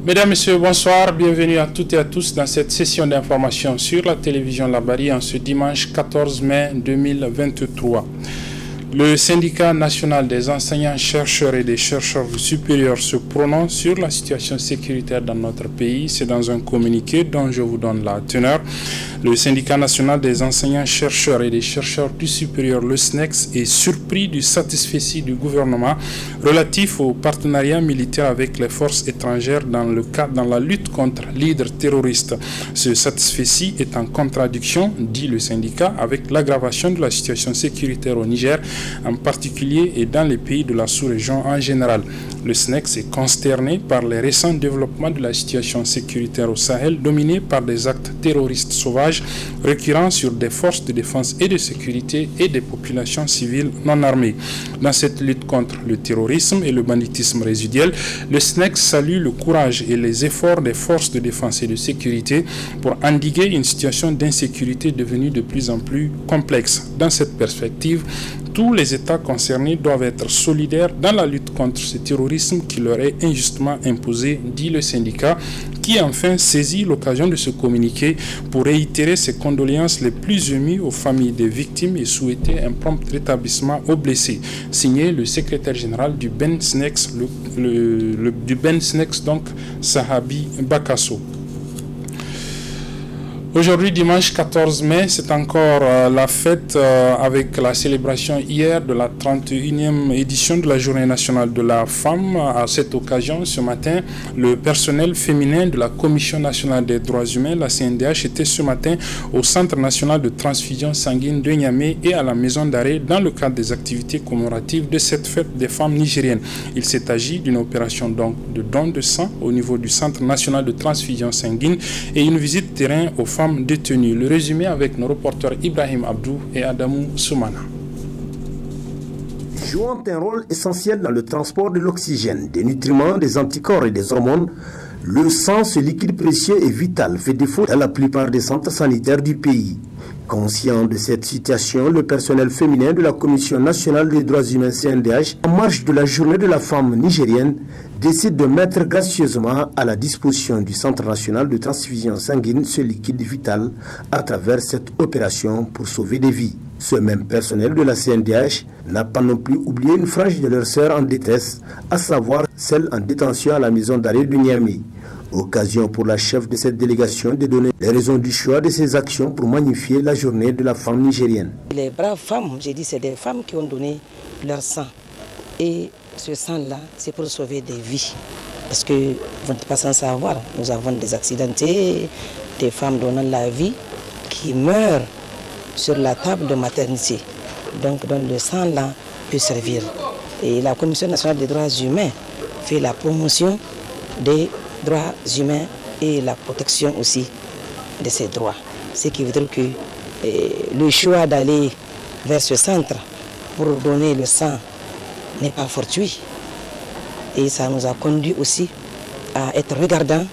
Mesdames, Messieurs, bonsoir. Bienvenue à toutes et à tous dans cette session d'information sur la télévision Labari en ce dimanche 14 mai 2023. Le syndicat national des enseignants, chercheurs et des chercheurs supérieurs se prononce sur la situation sécuritaire dans notre pays. C'est dans un communiqué dont je vous donne la teneur. Le syndicat national des enseignants, chercheurs et des chercheurs du supérieur, le SNEX, est surpris du satisfecit du gouvernement relatif au partenariat militaire avec les forces étrangères dans la lutte contre l'hydre terroriste. Ce satisfecit est en contradiction, dit le syndicat, avec l'aggravation de la situation sécuritaire au Niger, en particulier et dans les pays de la sous-région en général. Le SNEX est consterné par les récents développements de la situation sécuritaire au Sahel, dominée par des actes terroristes sauvages récurrents sur des forces de défense et de sécurité et des populations civiles non armées. Dans cette lutte contre le terrorisme et le banditisme résiduel, le SNEX salue le courage et les efforts des forces de défense et de sécurité pour endiguer une situation d'insécurité devenue de plus en plus complexe. Dans cette perspective, tous les États concernés doivent être solidaires dans la lutte contre ce terrorisme qui leur est injustement imposé, dit le syndicat, qui a enfin saisi l'occasion de se communiquer pour réitérer ses condoléances les plus émues aux familles des victimes et souhaiter un prompt rétablissement aux blessés. Signé le secrétaire général du Ben SNEX, donc Sahabi Bakasso. Aujourd'hui, dimanche 14 mai, c'est encore la fête avec la célébration hier de la 31e édition de la Journée nationale de la femme. À cette occasion, ce matin, le personnel féminin de la Commission nationale des droits humains, la CNDH, était ce matin au Centre national de transfusion sanguine de Niamey et à la maison d'arrêt dans le cadre des activités commémoratives de cette fête des femmes nigériennes. Il s'est agi d'une opération donc de don de sang au niveau du Centre national de transfusion sanguine et une visite terrain aux femmes détenues. Le résumé avec nos reporters Ibrahim Abdou et Adamou Soumana. Jouant un rôle essentiel dans le transport de l'oxygène, des nutriments, des anticorps et des hormones, le sang, ce liquide précieux et vital, fait défaut dans la plupart des centres sanitaires du pays. Conscient de cette situation, le personnel féminin de la Commission nationale des droits humains CNDH, en marge de la journée de la femme nigérienne, décide de mettre gracieusement à la disposition du Centre national de transfusion sanguine ce liquide vital à travers cette opération pour sauver des vies. Ce même personnel de la CNDH n'a pas non plus oublié une frange de leurs sœurs en détresse, à savoir celle en détention à la maison d'arrêt de Niamey. Occasion pour la chef de cette délégation de donner les raisons du choix de ses actions pour magnifier la journée de la femme nigérienne. Les braves femmes, j'ai dit, c'est des femmes qui ont donné leur sang. Et ce sang-là, c'est pour sauver des vies. Parce que vous n'êtes pas sans savoir, nous avons des accidentés, des femmes donnant la vie qui meurent sur la table de maternité. Donc le sang-là peut servir. Et la Commission nationale des droits humains fait la promotion des droits humains et la protection aussi de ces droits. Ce qui veut dire que le choix d'aller vers ce centre pour donner le sang n'est pas fortuit. Et ça nous a conduit aussi à être regardants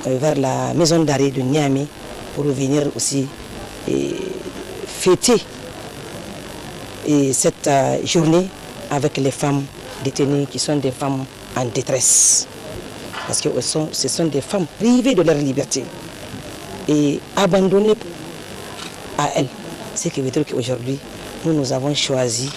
vers la maison d'arrêt de Niamey pour venir aussi fêter cette journée avec les femmes détenues qui sont des femmes en détresse. Parce que ce sont des femmes privées de leur liberté et abandonnées à elles. Ce qui veut dire qu'aujourd'hui, nous avons choisi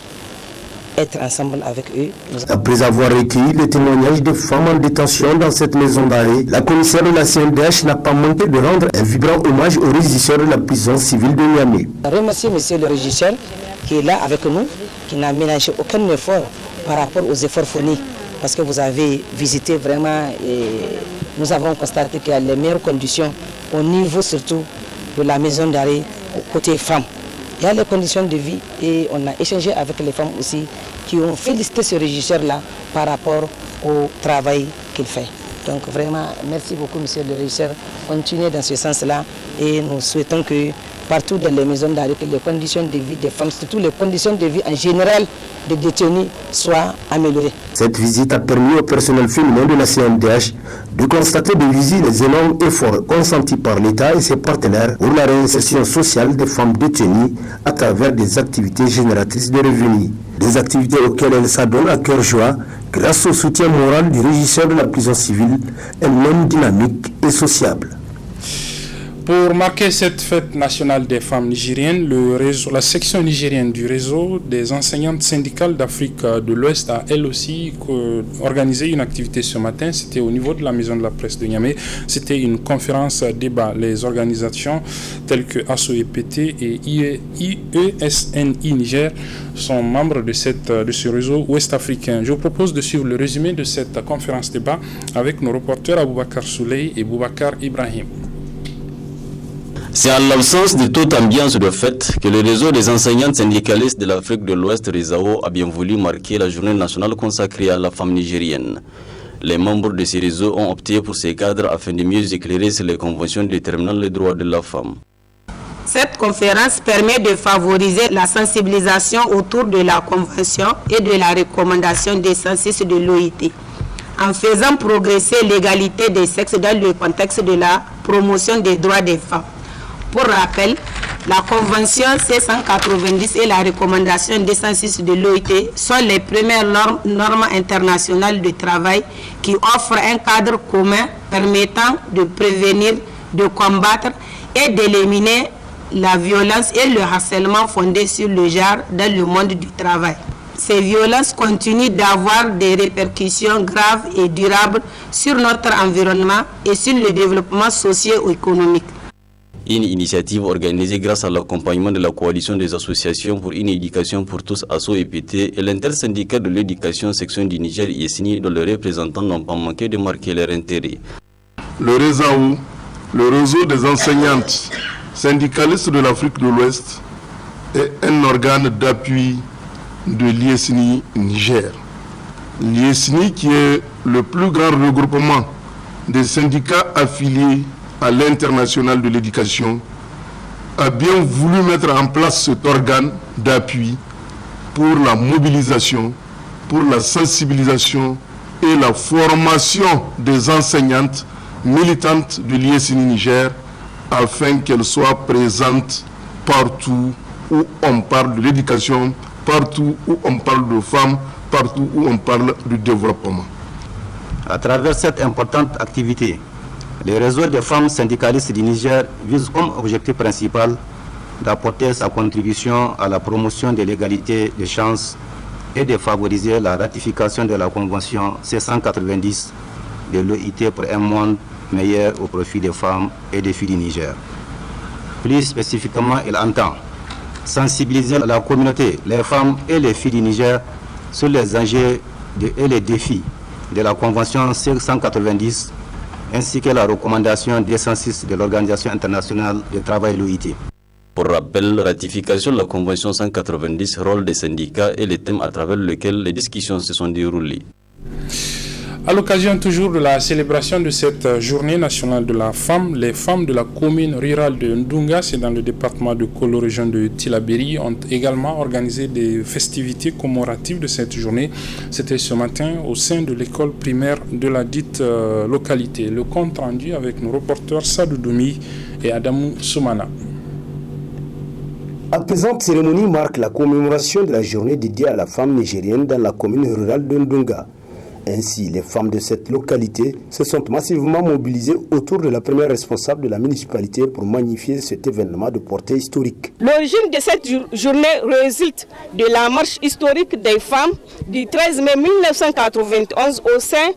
d'être ensemble avec eux. Après avoir recueilli les témoignages des femmes en détention dans cette maison d'arrêt, la commissaire de la CNDH n'a pas manqué de rendre un vibrant hommage au régisseur de la prison civile de Niamey. Remercier monsieur le régisseur qui est là avec nous, qui n'a ménagé aucun effort par rapport aux efforts fournis. Parce que vous avez visité vraiment et nous avons constaté qu'il y a les meilleures conditions au niveau surtout de la maison d'arrêt côté femmes. Il y a les conditions de vie et on a échangé avec les femmes aussi qui ont félicité ce régisseur-là par rapport au travail qu'il fait. Donc vraiment, merci beaucoup monsieur le régisseur. Continuez dans ce sens-là et nous souhaitons que partout dans les maisons d'arrêt, que les conditions de vie des femmes, surtout les conditions de vie en général des détenus soient améliorées. Cette visite a permis au personnel féminin de la CNDH de constater de visu les énormes efforts consentis par l'État et ses partenaires pour la réinsertion sociale des femmes détenues à travers des activités génératrices de revenus. Des activités auxquelles elles s'adonnent à cœur joie, Grâce au soutien moral du régisseur de la prison civile, un homme dynamique et sociable. Pour marquer cette fête nationale des femmes nigériennes, la section nigérienne du réseau des enseignantes syndicales d'Afrique de l'Ouest a elle aussi organisé une activité ce matin. C'était au niveau de la maison de la presse de Niamey. C'était une conférence débat. Les organisations telles que ASSO-EPT et IESNI Niger sont membres de ce réseau ouest-africain. Je vous propose de suivre le résumé de cette conférence débat avec nos reporters Aboubakar Souley et Boubacar Ibrahim. C'est en l'absence de toute ambiance de fête que le réseau des enseignantes syndicalistes de l'Afrique de l'Ouest, RESAO, a bien voulu marquer la journée nationale consacrée à la femme nigérienne. Les membres de ces réseaux ont opté pour ces cadres afin de mieux éclairer sur les conventions déterminant les droits de la femme. Cette conférence permet de favoriser la sensibilisation autour de la convention et de la recommandation des 106 de l'OIT, en faisant progresser l'égalité des sexes dans le contexte de la promotion des droits des femmes. Pour rappel, la Convention C190 et la recommandation 206 de l'OIT sont les premières normes internationales de travail qui offrent un cadre commun permettant de prévenir, de combattre et d'éliminer la violence et le harcèlement fondé sur le genre dans le monde du travail. Ces violences continuent d'avoir des répercussions graves et durables sur notre environnement et sur le développement socio-économique. Une initiative organisée grâce à l'accompagnement de la coalition des associations pour une éducation pour tous, ASSO-EPT, et l'intersyndicat de l'éducation section du Niger IESNI, dont les représentants n'ont pas manqué de marquer leur intérêt. Le RESAO, le réseau des enseignantes syndicalistes de l'Afrique de l'Ouest, est un organe d'appui de l'IESNI Niger. L'IESNI, qui est le plus grand regroupement des syndicats affiliés à l'international de l'éducation, a bien voulu mettre en place cet organe d'appui pour la mobilisation, pour la sensibilisation et la formation des enseignantes militantes de l'IESNI Niger afin qu'elles soient présentes partout où on parle de l'éducation, partout où on parle de femmes, partout où on parle du développement. À travers cette importante activité, le réseau des femmes syndicalistes du Niger vise comme objectif principal d'apporter sa contribution à la promotion de l'égalité des chances et de favoriser la ratification de la Convention C190 de l'OIT pour un monde meilleur au profit des femmes et des filles du Niger. Plus spécifiquement, il entend sensibiliser la communauté, les femmes et les filles du Niger sur les enjeux et les défis de la Convention C190 ainsi que la recommandation 206 de l'Organisation internationale du travail l'OIT. Pour rappel, ratification de la Convention 190, rôle des syndicats et les thèmes à travers lesquels les discussions se sont déroulées. À l'occasion toujours de la célébration de cette journée nationale de la femme, les femmes de la commune rurale de Ndunga, c'est dans le département de Kolo, région de Tillabéri, ont également organisé des festivités commémoratives de cette journée. C'était ce matin au sein de l'école primaire de la dite localité. Le compte rendu avec nos reporters Sadou Doumi et Adamou Soumana. La présente cérémonie marque la commémoration de la journée dédiée à la femme nigérienne dans la commune rurale de Ndunga. Ainsi, les femmes de cette localité se sont massivement mobilisées autour de la première responsable de la municipalité pour magnifier cet événement de portée historique. L'origine de cette journée résulte de la marche historique des femmes du 13 mai 1991 au sein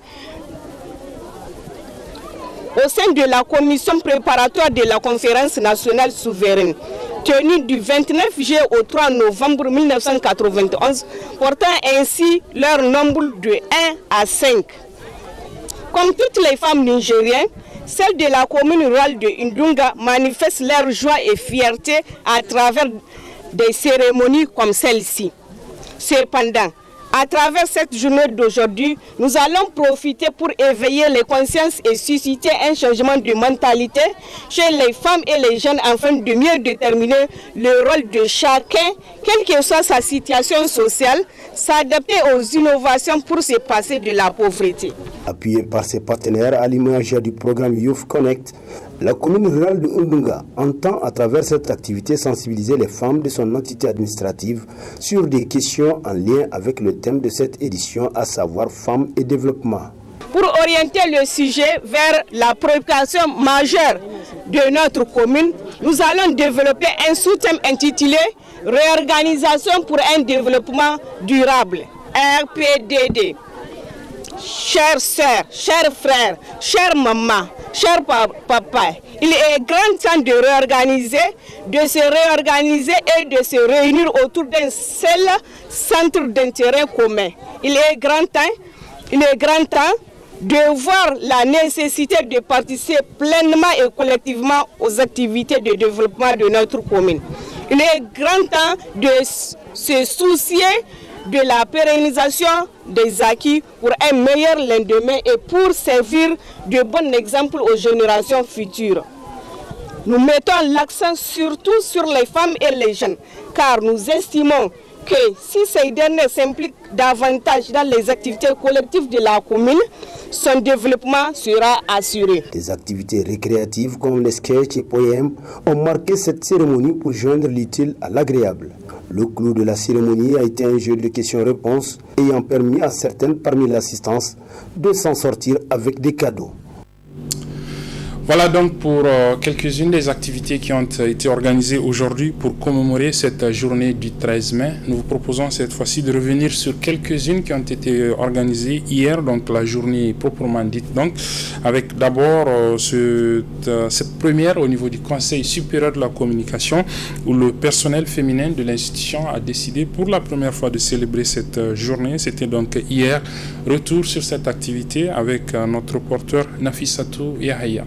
de la commission préparatoire de la conférence nationale souveraine, tenue du 29 juillet au 3 novembre 1991, portant ainsi leur nombre de 1 à 5. Comme toutes les femmes nigériennes, celles de la commune rurale de Ndunga manifestent leur joie et fierté à travers des cérémonies comme celle-ci. Cependant, à travers cette journée d'aujourd'hui, nous allons profiter pour éveiller les consciences et susciter un changement de mentalité chez les femmes et les jeunes afin de mieux déterminer le rôle de chacun, quelle que soit sa situation sociale, s'adapter aux innovations pour se passer de la pauvreté. Appuyé par ses partenaires à l'image du programme Youth Connect, La commune rurale de Undunga entend à travers cette activité sensibiliser les femmes de son entité administrative sur des questions en lien avec le thème de cette édition, à savoir femmes et développement. Pour orienter le sujet vers la préoccupation majeure de notre commune, nous allons développer un sous-thème intitulé « Réorganisation pour un développement durable » RPDD. Chères sœurs, chers frères, chères mamans, chers papas, il est grand temps de se réorganiser et de se réunir autour d'un seul centre d'intérêt commun. Il est grand temps de voir la nécessité de participer pleinement et collectivement aux activités de développement de notre commune. Il est grand temps de se soucier de la pérennisation des acquis pour un meilleur lendemain et pour servir de bon exemple aux générations futures. Nous mettons l'accent surtout sur les femmes et les jeunes, car nous estimons que si ces derniers s'impliquent davantage dans les activités collectives de la commune, son développement sera assuré. Des activités récréatives comme les sketchs et poèmes ont marqué cette cérémonie pour joindre l'utile à l'agréable. Le clou de la cérémonie a été un jeu de questions-réponses ayant permis à certaines parmi l'assistance de s'en sortir avec des cadeaux. Voilà donc pour quelques-unes des activités qui ont été organisées aujourd'hui pour commémorer cette journée du 13 mai. Nous vous proposons cette fois-ci de revenir sur quelques-unes qui ont été organisées hier, donc la journée proprement dite. Donc, avec d'abord cette première au niveau du Conseil supérieur de la communication, où le personnel féminin de l'institution a décidé pour la première fois de célébrer cette journée. C'était donc hier. Retour sur cette activité avec notre reporter Nafissatou Yahaya.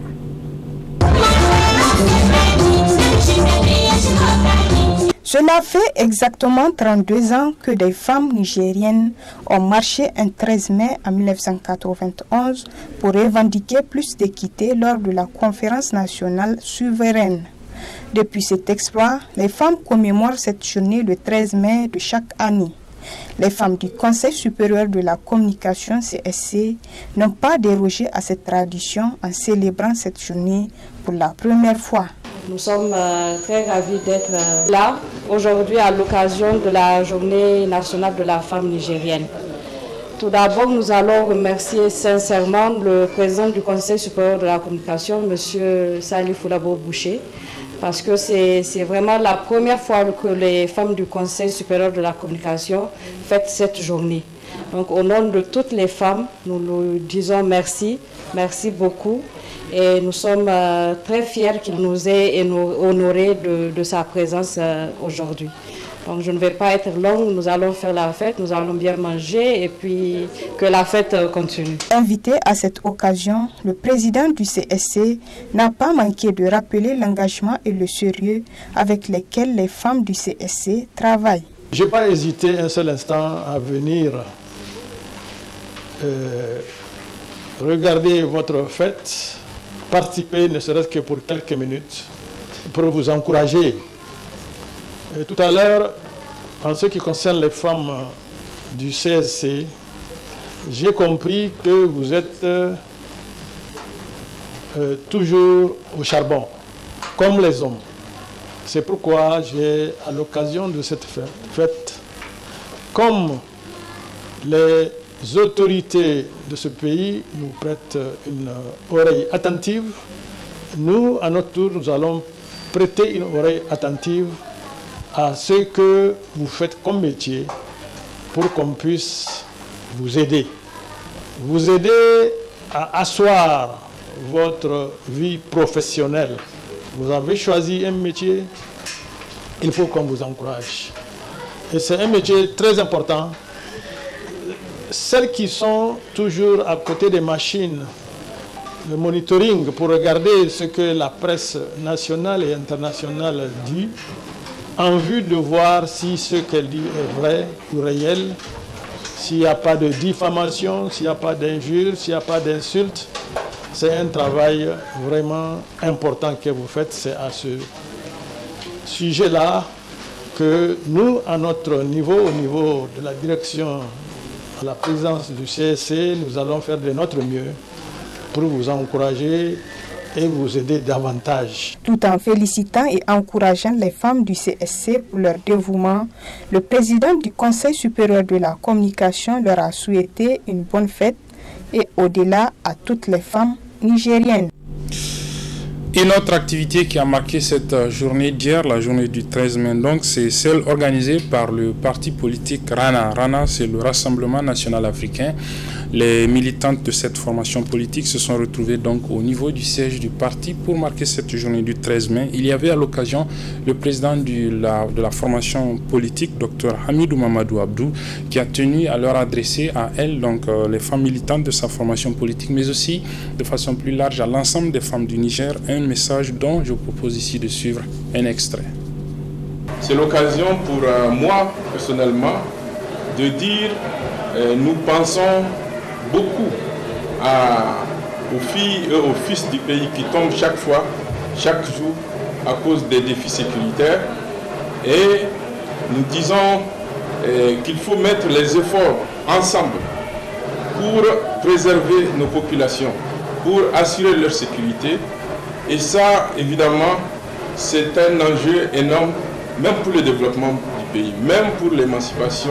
Cela fait exactement 32 ans que des femmes nigériennes ont marché un 13 mai en 1991 pour revendiquer plus d'équité lors de la conférence nationale souveraine. Depuis cet exploit, les femmes commémorent cette journée le 13 mai de chaque année. Les femmes du Conseil supérieur de la communication CSC n'ont pas dérogé à cette tradition en célébrant cette journée pour la première fois. Nous sommes très ravis d'être là aujourd'hui à l'occasion de la journée nationale de la femme nigérienne. Tout d'abord, nous allons remercier sincèrement le président du Conseil supérieur de la communication, M. Salif Oulabo Boucher, parce que c'est vraiment la première fois que les femmes du Conseil supérieur de la communication fêtent cette journée. Donc au nom de toutes les femmes, nous nous disons merci, merci beaucoup. Et nous sommes très fiers qu'il nous ait honorés de sa présence aujourd'hui. Donc je ne vais pas être longue, nous allons faire la fête, nous allons bien manger et puis que la fête continue. Invité à cette occasion, le président du CSC n'a pas manqué de rappeler l'engagement et le sérieux avec lesquels les femmes du CSC travaillent. Je n'ai pas hésité un seul instant à venir regarder votre fête, participer ne serait-ce que pour quelques minutes, pour vous encourager. Et tout à l'heure, en ce qui concerne les femmes du CSC, j'ai compris que vous êtes toujours au charbon, comme les hommes. C'est pourquoi j'ai, à l'occasion de cette fête, comme les autorités de ce pays nous prêtent une oreille attentive, nous, à notre tour, nous allons prêter une oreille attentive à ce que vous faites comme métier pour qu'on puisse vous aider. Vous aider à asseoir votre vie professionnelle. Vous avez choisi un métier, il faut qu'on vous encourage. Et c'est un métier très important. Celles qui sont toujours à côté des machines, le monitoring pour regarder ce que la presse nationale et internationale dit, en vue de voir si ce qu'elle dit est vrai ou réel, s'il n'y a pas de diffamation, s'il n'y a pas d'injures, s'il n'y a pas d'insultes. C'est un travail vraiment important que vous faites. C'est à ce sujet-là que nous, à notre niveau, au niveau de la direction, à la présidence du CSC, nous allons faire de notre mieux pour vous encourager et vous aider davantage. Tout en félicitant et encourageant les femmes du CSC pour leur dévouement, le président du Conseil supérieur de la communication leur a souhaité une bonne fête et au-delà à toutes les femmes nigériennes. Une autre activité qui a marqué cette journée d'hier, la journée du 13 mai, donc, c'est celle organisée par le parti politique RANA. RANA, c'est le Rassemblement national africain. Les militantes de cette formation politique se sont retrouvées donc au niveau du siège du parti pour marquer cette journée du 13 mai. Il y avait à l'occasion le président de la formation politique, Dr Hamidou Mamadou Abdou, qui a tenu à leur adresser à elles, donc les femmes militantes de sa formation politique, mais aussi de façon plus large à l'ensemble des femmes du Niger, un message dont je vous propose ici de suivre un extrait. C'est l'occasion pour moi, personnellement, de dire nous pensons beaucoup aux filles et aux fils du pays qui tombent chaque fois, chaque jour, à cause des défis sécuritaires. Et nous disons qu'il faut mettre les efforts ensemble pour préserver nos populations, pour assurer leur sécurité. Et ça, évidemment, c'est un enjeu énorme, même pour le développement du pays, même pour l'émancipation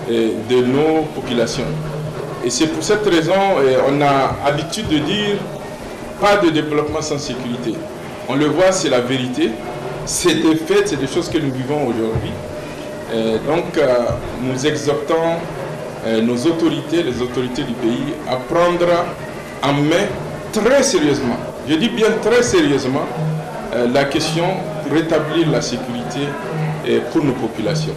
de nos populations. Et c'est pour cette raison on a l'habitude de dire pas de développement sans sécurité. On le voit, c'est la vérité. C'est des faits, c'est des choses que nous vivons aujourd'hui. Donc nous exhortons nos autorités, les autorités du pays, à prendre en main très sérieusement, je dis bien très sérieusement, la question pour rétablir la sécurité pour nos populations.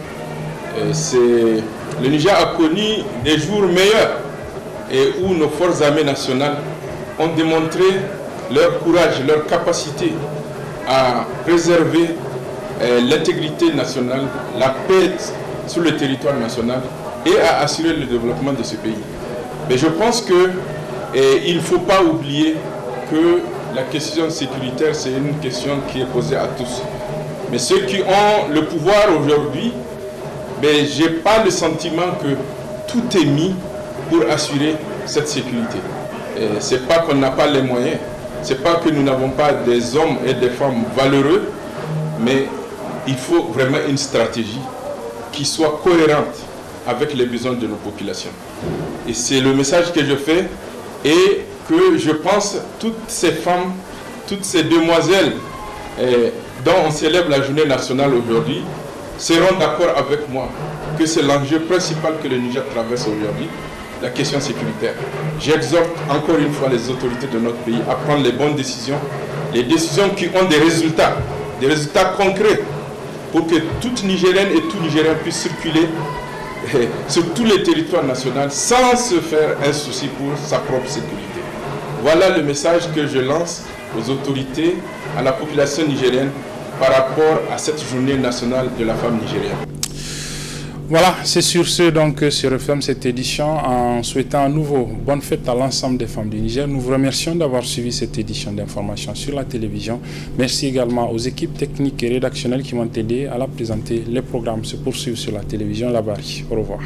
Le Niger a connu des jours meilleurs et où nos forces armées nationales ont démontré leur courage, leur capacité à préserver l'intégrité nationale, la paix sur le territoire national et à assurer le développement de ce pays. Mais je pense qu'il ne faut pas oublier que la question sécuritaire, c'est une question qui est posée à tous. Mais ceux qui ont le pouvoir aujourd'hui, je n'ai pas le sentiment que tout est mis pour assurer cette sécurité. Ce n'est pas qu'on n'a pas les moyens, ce n'est pas que nous n'avons pas des hommes et des femmes valeureux, mais il faut vraiment une stratégie qui soit cohérente avec les besoins de nos populations. Et c'est le message que je fais et que je pense toutes ces femmes, toutes ces demoiselles dont on célèbre la journée nationale aujourd'hui seront d'accord avec moi que c'est l'enjeu principal que le Niger traverse aujourd'hui, la question sécuritaire. J'exhorte encore une fois les autorités de notre pays à prendre les bonnes décisions, les décisions qui ont des résultats concrets pour que toute Nigérienne et tout Nigérien puisse circuler sur tous les territoires nationaux sans se faire un souci pour sa propre sécurité. Voilà le message que je lance aux autorités, à la population nigérienne par rapport à cette journée nationale de la femme nigérienne. Voilà, c'est sur ce donc que se referme cette édition en souhaitant à nouveau bonne fête à l'ensemble des femmes du Niger. Nous vous remercions d'avoir suivi cette édition d'information sur la télévision. Merci également aux équipes techniques et rédactionnelles qui m'ont aidé à la présenter. Les programmes se poursuivent sur la télévision Labari. Au revoir.